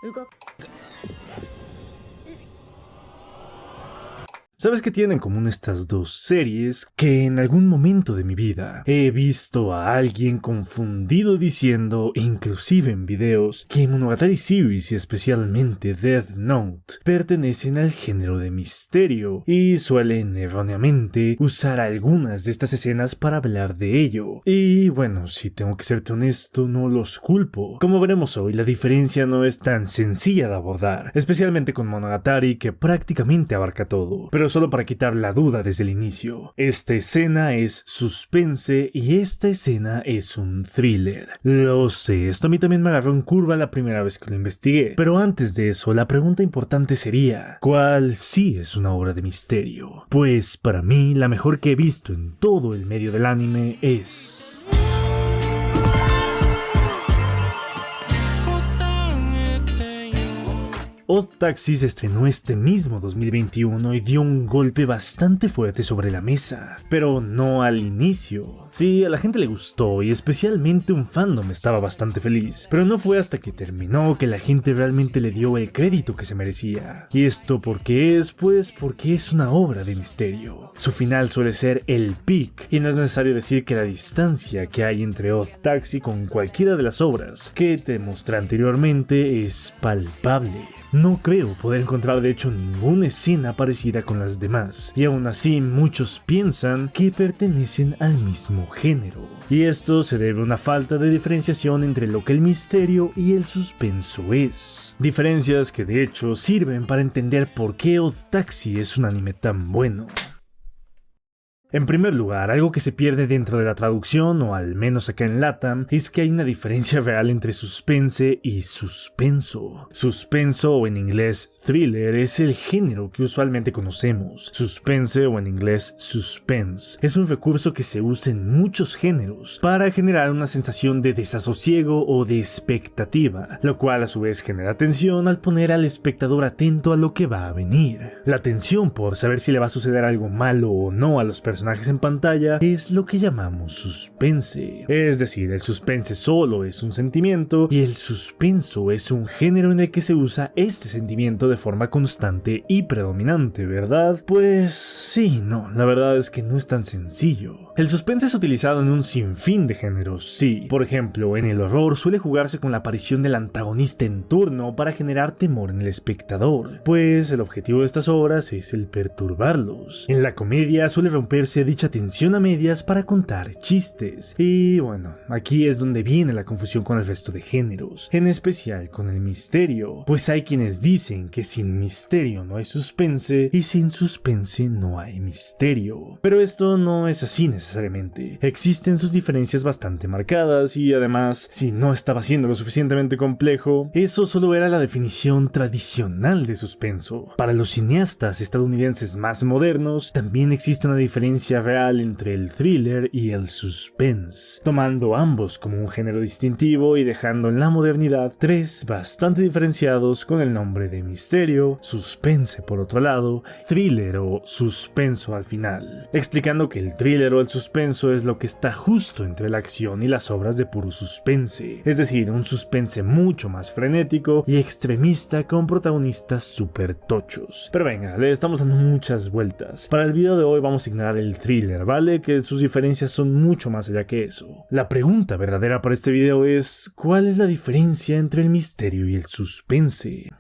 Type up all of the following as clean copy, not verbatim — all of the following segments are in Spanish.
動く ¿Sabes qué tienen en común estas dos series? Que en algún momento de mi vida he visto a alguien confundido diciendo, inclusive en videos, que Monogatari Series y especialmente Death Note pertenecen al género de misterio y suelen erróneamente usar algunas de estas escenas para hablar de ello. Y bueno, si tengo que serte honesto, no los culpo. Como veremos hoy, la diferencia no es tan sencilla de abordar, especialmente con Monogatari, que prácticamente abarca todo. Pero solo para quitar la duda desde el inicio, esta escena es suspense y esta escena es un thriller. Lo sé, esto a mí también me agarró en curva la primera vez que lo investigué, pero antes de eso, la pregunta importante sería, ¿cuál sí es una obra de misterio? Pues para mí, la mejor que he visto en todo el medio del anime es... Odd Taxi se estrenó este mismo 2021 y dio un golpe bastante fuerte sobre la mesa, pero no al inicio. Sí, a la gente le gustó y especialmente un fandom estaba bastante feliz, pero no fue hasta que terminó que la gente realmente le dio el crédito que se merecía. ¿Y esto por qué es? Pues porque es una obra de misterio. Su final suele ser el peak y no es necesario decir que la distancia que hay entre Odd Taxi con cualquiera de las obras que te mostré anteriormente es palpable. No creo poder encontrar de hecho ninguna escena parecida con las demás, y aún así muchos piensan que pertenecen al mismo género. Y esto se debe a una falta de diferenciación entre lo que el misterio y el suspenso es. Diferencias que de hecho sirven para entender por qué Odd Taxi es un anime tan bueno. En primer lugar, algo que se pierde dentro de la traducción, o al menos acá en LATAM, es que hay una diferencia real entre suspense y suspenso. Suspenso, o en inglés thriller, es el género que usualmente conocemos. Suspense, o en inglés suspense, es un recurso que se usa en muchos géneros para generar una sensación de desasosiego o de expectativa, lo cual a su vez genera tensión al poner al espectador atento a lo que va a venir. La tensión por saber si le va a suceder algo malo o no a los personajes en pantalla es lo que llamamos suspense. Es decir, el suspense solo es un sentimiento y el suspenso es un género en el que se usa este sentimiento de forma constante y predominante, ¿verdad? Pues sí, no, la verdad es que no es tan sencillo. El suspense es utilizado en un sinfín de géneros, sí. Por ejemplo, en el horror suele jugarse con la aparición del antagonista en turno para generar temor en el espectador, pues el objetivo de estas obras es el perturbarlos. En la comedia suele romperse dicha tensión a medias para contar chistes. Y bueno, aquí es donde viene la confusión con el resto de géneros, en especial con el misterio, pues hay quienes dicen que sin misterio no hay suspense y sin suspense no hay misterio. Pero esto no es así necesariamente. Existen sus diferencias bastante marcadas y además, si no estaba siendo lo suficientemente complejo, eso solo era la definición tradicional de suspenso. Para los cineastas estadounidenses más modernos, también existe una diferencia real entre el thriller y el suspense, tomando ambos como un género distintivo y dejando en la modernidad tres bastante diferenciados con el nombre de misterio, suspense por otro lado, thriller o suspenso al final, explicando que el thriller o el suspenso es lo que está justo entre la acción y las obras de puro suspense, es decir, un suspense mucho más frenético y extremista con protagonistas super tochos. Pero venga, le estamos dando muchas vueltas. Para el video de hoy vamos a ignorar el thriller, ¿vale? Que sus diferencias son mucho más allá que eso. La pregunta verdadera para este video es, ¿cuál es la diferencia entre el misterio y el suspense?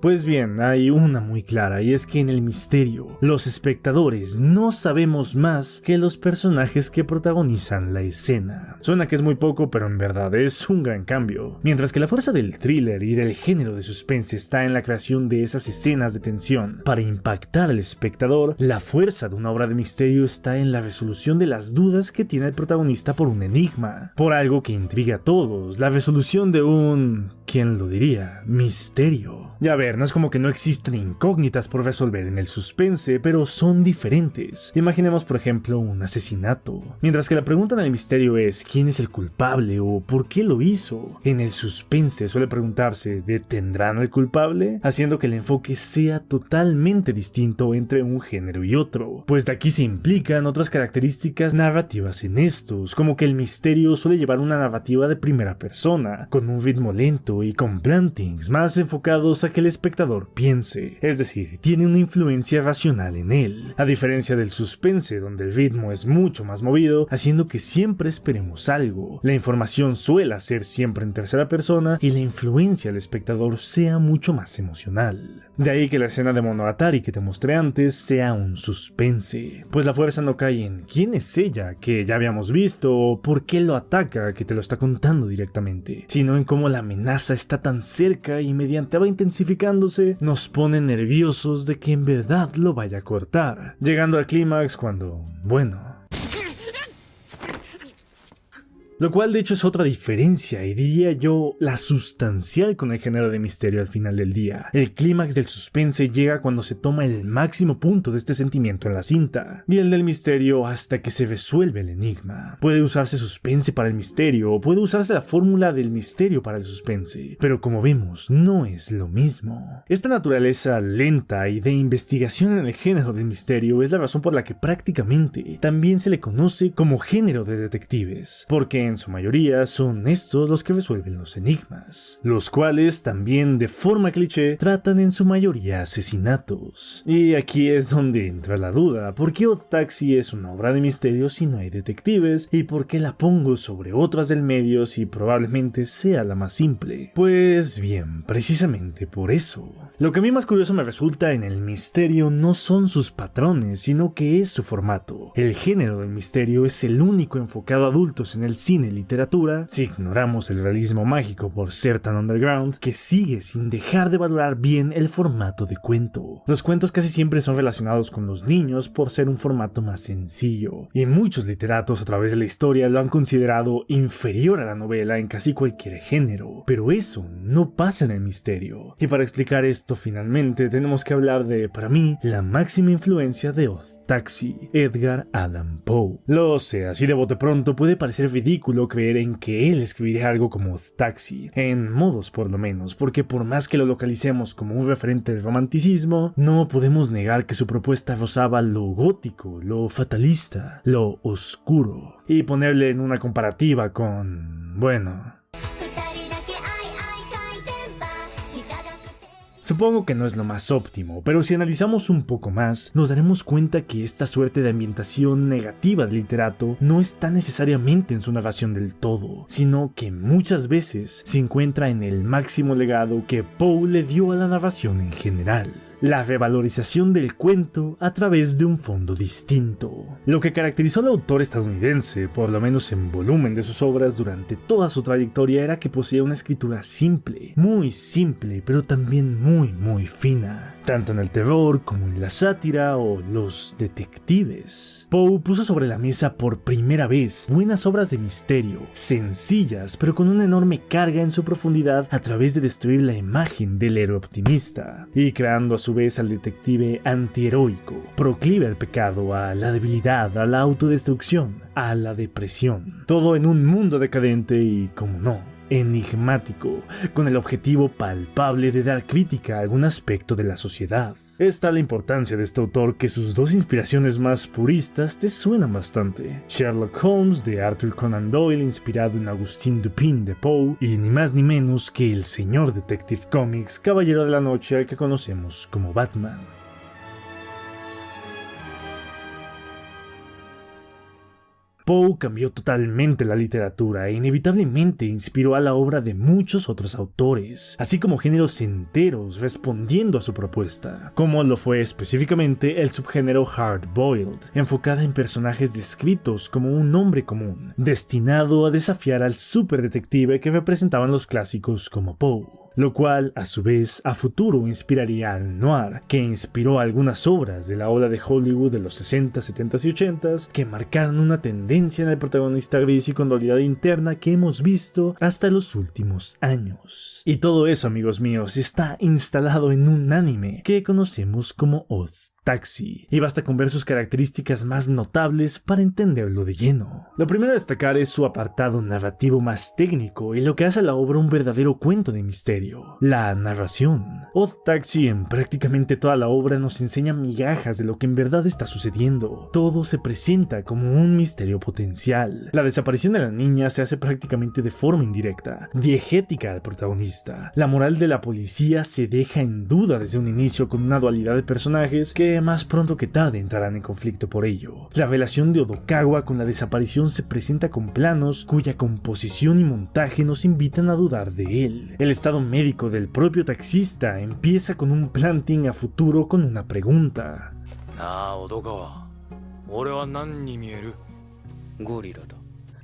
Pues bien, hay una muy clara, y es que en el misterio, los espectadores no sabemos más que los personajes que protagonizan la escena. Suena que es muy poco, pero en verdad es un gran cambio. Mientras que la fuerza del thriller y del género de suspense está en la creación de esas escenas de tensión para impactar al espectador, la fuerza de una obra de misterio está en la resolución de las dudas que tiene el protagonista por un enigma, por algo que intriga a todos, la resolución de un... ¿quién lo diría? Misterio. Y a ver, ver, no es como que no existen incógnitas por resolver en el suspense, pero son diferentes. Imaginemos por ejemplo un asesinato. Mientras que la pregunta en el misterio es ¿quién es el culpable o por qué lo hizo? En el suspense suele preguntarse ¿detendrán al culpable? Haciendo que el enfoque sea totalmente distinto entre un género y otro, pues de aquí se implican otras características narrativas en estos, como que el misterio suele llevar una narrativa de primera persona, con un ritmo lento y con plantings más enfocados a que el espectador piense, es decir, tiene una influencia racional en él, a diferencia del suspense donde el ritmo es mucho más movido, haciendo que siempre esperemos algo. La información suele ser siempre en tercera persona y la influencia del espectador sea mucho más emocional. De ahí que la escena de Monogatari que te mostré antes sea un suspense, pues la fuerza no cae en quién es ella, que ya habíamos visto, o por qué lo ataca, que te lo está contando directamente, sino en cómo la amenaza está tan cerca y mediante va intensificándose, nos pone nerviosos de que en verdad lo vaya a cortar, llegando al clímax cuando, bueno... Lo cual de hecho es otra diferencia y diría yo la sustancial con el género de misterio al final del día. El clímax del suspense llega cuando se toma el máximo punto de este sentimiento en la cinta, y el del misterio hasta que se resuelve el enigma. Puede usarse suspense para el misterio o puede usarse la fórmula del misterio para el suspense, pero como vemos no es lo mismo. Esta naturaleza lenta y de investigación en el género del misterio es la razón por la que prácticamente también se le conoce como género de detectives, porque en su mayoría son estos los que resuelven los enigmas, los cuales también de forma cliché tratan en su mayoría asesinatos. Y aquí es donde entra la duda, ¿por qué Odd Taxi es una obra de misterio si no hay detectives? ¿Y por qué la pongo sobre otras del medio si probablemente sea la más simple? Pues bien, precisamente por eso. Lo que a mí más curioso me resulta en el misterio no son sus patrones, sino que es su formato. El género del misterio es el único enfocado a adultos en el cine y literatura, si ignoramos el realismo mágico por ser tan underground, que sigue sin dejar de valorar bien el formato de cuento. Los cuentos casi siempre son relacionados con los niños por ser un formato más sencillo, y muchos literatos a través de la historia lo han considerado inferior a la novela en casi cualquier género, pero eso no pasa en el misterio. Y para explicar esto finalmente tenemos que hablar de, para mí, la máxima influencia de Odd Taxi, Edgar Allan Poe. Lo sé, así de bote pronto puede parecer ridículo creer en que él escribiría algo como Odd Taxi, en modos por lo menos, porque por más que lo localicemos como un referente del romanticismo, no podemos negar que su propuesta rozaba lo gótico, lo fatalista, lo oscuro, y ponerle en una comparativa con... bueno... Supongo que no es lo más óptimo, pero si analizamos un poco más, nos daremos cuenta que esta suerte de ambientación negativa del literato no está necesariamente en su narración del todo, sino que muchas veces se encuentra en el máximo legado que Poe le dio a la narración en general. La revalorización del cuento a través de un fondo distinto. Lo que caracterizó al autor estadounidense, por lo menos en volumen de sus obras durante toda su trayectoria, era que poseía una escritura simple, pero también muy fina, tanto en el terror como en la sátira o los detectives. Poe puso sobre la mesa por primera vez buenas obras de misterio, sencillas pero con una enorme carga en su profundidad a través de destruir la imagen del héroe optimista, y creando a su vez al detective antiheroico, proclive al pecado, a la debilidad, a la autodestrucción, a la depresión. Todo en un mundo decadente y, como no, enigmático, con el objetivo palpable de dar crítica a algún aspecto de la sociedad. Es tal la importancia de este autor que sus dos inspiraciones más puristas te suenan bastante. Sherlock Holmes de Arthur Conan Doyle, inspirado en Augustin Dupin de Poe, y ni más ni menos que el señor Detective Comics, Caballero de la Noche, al que conocemos como Batman. Poe cambió totalmente la literatura e inevitablemente inspiró a la obra de muchos otros autores, así como géneros enteros respondiendo a su propuesta, como lo fue específicamente el subgénero hard-boiled, enfocada en personajes descritos como un hombre común, destinado a desafiar al superdetective que representaban los clásicos como Poe. lo cual a su vez a futuro inspiraría al noir, que inspiró algunas obras de la ola de Hollywood de los 60, 70 y 80 que marcaron una tendencia en el protagonista gris y con dualidad interna que hemos visto hasta los últimos años. Y todo eso, amigos míos, está instalado en un anime que conocemos como Odd Taxi, y basta con ver sus características más notables para entenderlo de lleno. Lo primero a destacar es su apartado narrativo más técnico y lo que hace a la obra un verdadero cuento de misterio: la narración. Odd Taxi en prácticamente toda la obra nos enseña migajas de lo que en verdad está sucediendo. Todo se presenta como un misterio potencial. La desaparición de la niña se hace prácticamente de forma indirecta, diegética al protagonista. La moral de la policía se deja en duda desde un inicio con una dualidad de personajes que más pronto que tarde entrarán en conflicto por ello. La relación de Odokawa con la desaparición se presenta con planos cuya composición y montaje nos invitan a dudar de él. El estado médico del propio taxista empieza con un planting a futuro con una pregunta. Odokawa, ¿ore wa nan ni mieru? Gorila da.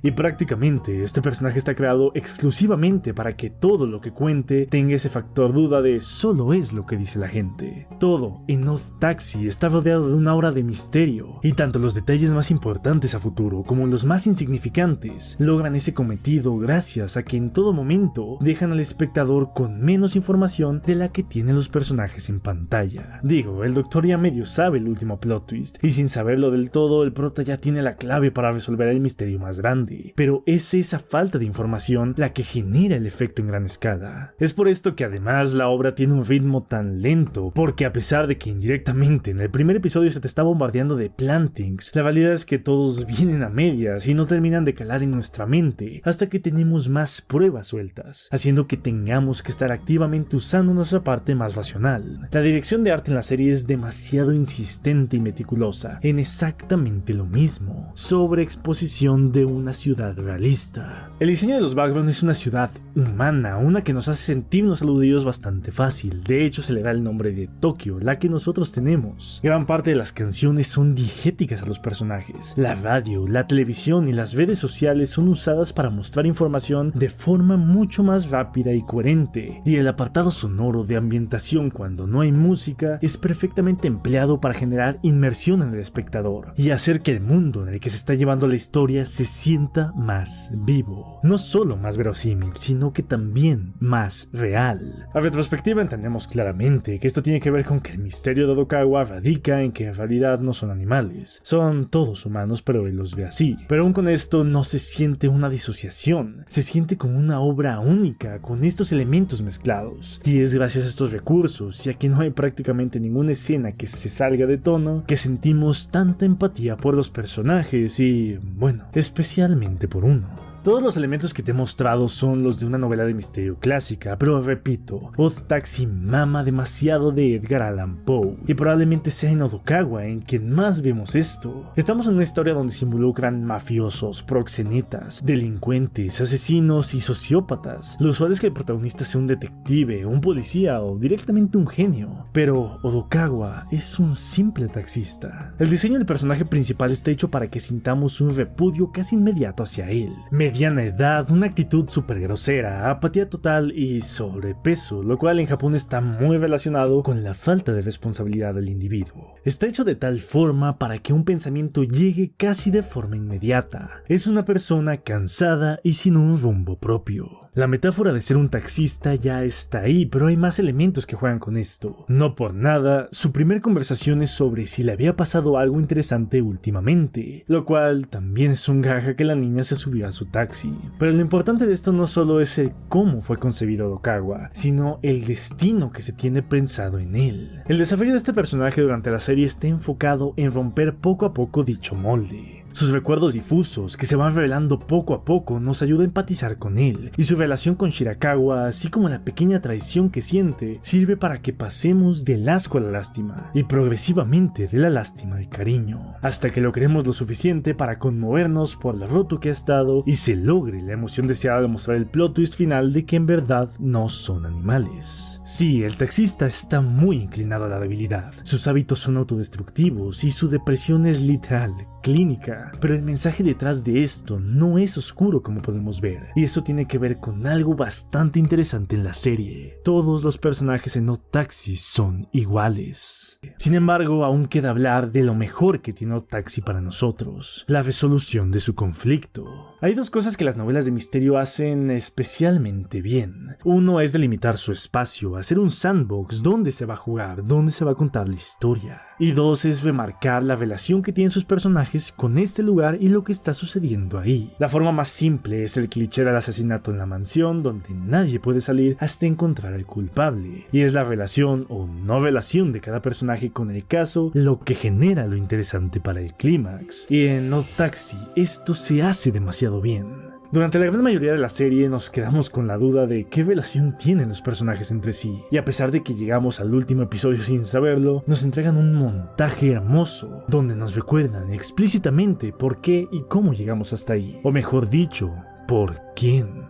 Y prácticamente este personaje está creado exclusivamente para que todo lo que cuente tenga ese factor duda de solo es lo que dice la gente. Todo en Odd Taxi está rodeado de una aura de misterio, y tanto los detalles más importantes a futuro como los más insignificantes logran ese cometido gracias a que en todo momento dejan al espectador con menos información de la que tienen los personajes en pantalla. Digo, el doctor ya medio sabe el último plot twist, y sin saberlo del todo el prota ya tiene la clave para resolver el misterio más grande. Pero es esa falta de información la que genera el efecto en gran escala. Es por esto que además la obra tiene un ritmo tan lento, porque a pesar de que indirectamente en el primer episodio se te está bombardeando de plantings, la realidad es que todos vienen a medias y no terminan de calar en nuestra mente hasta que tenemos más pruebas sueltas, haciendo que tengamos que estar activamente usando nuestra parte más racional. La dirección de arte en la serie es demasiado insistente y meticulosa en exactamente lo mismo: sobreexposición de una ciudad realista. El diseño de los background es una ciudad humana, una que nos hace sentirnos aludidos bastante fácil. De hecho, se le da el nombre de Tokio, la que nosotros tenemos. Gran parte de las canciones son diegéticas a los personajes. La radio, la televisión y las redes sociales son usadas para mostrar información de forma mucho más rápida y coherente. Y el apartado sonoro de ambientación cuando no hay música es perfectamente empleado para generar inmersión en el espectador y hacer que el mundo en el que se está llevando la historia se sienta más vivo. No solo más verosímil, sino que también más real. A retrospectiva entendemos claramente que esto tiene que ver con que el misterio de Odokawa radica en que en realidad no son animales. Son todos humanos, pero él los ve así. Pero aún con esto no se siente una disociación. Se siente como una obra única con estos elementos mezclados. Y es gracias a estos recursos, ya que no hay prácticamente ninguna escena que se salga de tono, que sentimos tanta empatía por los personajes y, bueno, especialmente por uno. Todos los elementos que te he mostrado son los de una novela de misterio clásica, pero repito, Odd Taxi mama demasiado de Edgar Allan Poe, y probablemente sea en Odokawa en quien más vemos esto. Estamos en una historia donde se involucran mafiosos, proxenetas, delincuentes, asesinos y sociópatas. Lo usual es que el protagonista sea un detective, un policía o directamente un genio, pero Odokawa es un simple taxista. El diseño del personaje principal está hecho para que sintamos un repudio casi inmediato hacia él. Mediana edad, una actitud súper grosera, apatía total y sobrepeso, lo cual en Japón está muy relacionado con la falta de responsabilidad del individuo. Está hecho de tal forma para que un pensamiento llegue casi de forma inmediata. Es una persona cansada y sin un rumbo propio. La metáfora de ser un taxista ya está ahí, pero hay más elementos que juegan con esto. No por nada, su primer conversación es sobre si le había pasado algo interesante últimamente, lo cual también es un gaja que la niña se subió a su taxi. Pero lo importante de esto no solo es el cómo fue concebido Odokawa, sino el destino que se tiene pensado en él. El desafío de este personaje durante la serie está enfocado en romper poco a poco dicho molde. Sus recuerdos difusos, que se van revelando poco a poco, nos ayuda a empatizar con él, y su relación con Shirakawa, así como la pequeña traición que siente, sirve para que pasemos del asco a la lástima, y progresivamente de la lástima al cariño, hasta que lo queremos lo suficiente para conmovernos por lo roto que ha estado y se logre la emoción deseada de mostrar el plot twist final de que en verdad no son animales. Sí, el taxista está muy inclinado a la debilidad, sus hábitos son autodestructivos y su depresión es literal, clínica, pero el mensaje detrás de esto no es oscuro como podemos ver, y eso tiene que ver con algo bastante interesante en la serie. Todos los personajes en Odd Taxi son iguales. Sin embargo, aún queda hablar de lo mejor que tiene Odd Taxi para nosotros, la resolución de su conflicto. Hay dos cosas que las novelas de misterio hacen especialmente bien. Uno es delimitar su espacio, hacer un sandbox donde se va a jugar, donde se va a contar la historia. Y dos es remarcar la relación que tienen sus personajes con este lugar y lo que está sucediendo ahí. La forma más simple es el cliché del asesinato en la mansión, donde nadie puede salir hasta encontrar al culpable. Y es la relación o no relación de cada personaje con el caso lo que genera lo interesante para el clímax. Y en Odd Taxi esto se hace demasiado bien. Durante la gran mayoría de la serie nos quedamos con la duda de qué relación tienen los personajes entre sí, y a pesar de que llegamos al último episodio sin saberlo, nos entregan un montaje hermoso, donde nos recuerdan explícitamente por qué y cómo llegamos hasta ahí, o mejor dicho, por quién.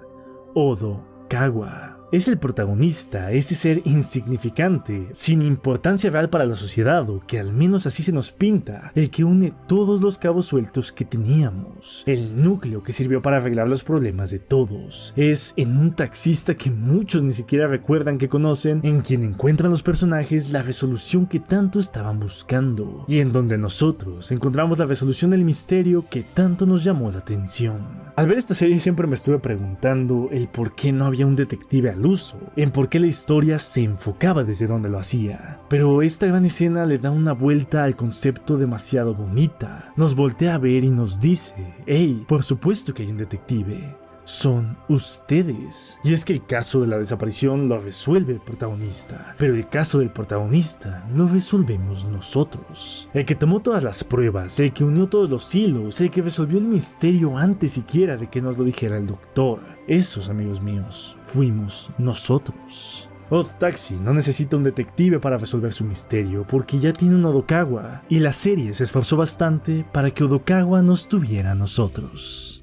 Odo Kawa es el protagonista, ese ser insignificante, sin importancia real para la sociedad, o que al menos así se nos pinta, el que une todos los cabos sueltos que teníamos, el núcleo que sirvió para arreglar los problemas de todos. Es en un taxista que muchos ni siquiera recuerdan que conocen, en quien encuentran los personajes la resolución que tanto estaban buscando, y en donde nosotros encontramos la resolución del misterio que tanto nos llamó la atención. Al ver esta serie siempre me estuve preguntando el por qué no había un detective al uso, en por qué la historia se enfocaba desde donde lo hacía. Pero esta gran escena le da una vuelta al concepto demasiado bonita. Nos voltea a ver y nos dice, hey, por supuesto que hay un detective. Son ustedes. Y es que el caso de la desaparición lo resuelve el protagonista, pero el caso del protagonista lo resolvemos nosotros. El que tomó todas las pruebas, el que unió todos los hilos, el que resolvió el misterio antes siquiera de que nos lo dijera el doctor. Esos, amigos míos, fuimos nosotros. Odd Taxi no necesita un detective para resolver su misterio porque ya tiene un Odokawa, y la serie se esforzó bastante para que Odokawa nos tuviera a nosotros.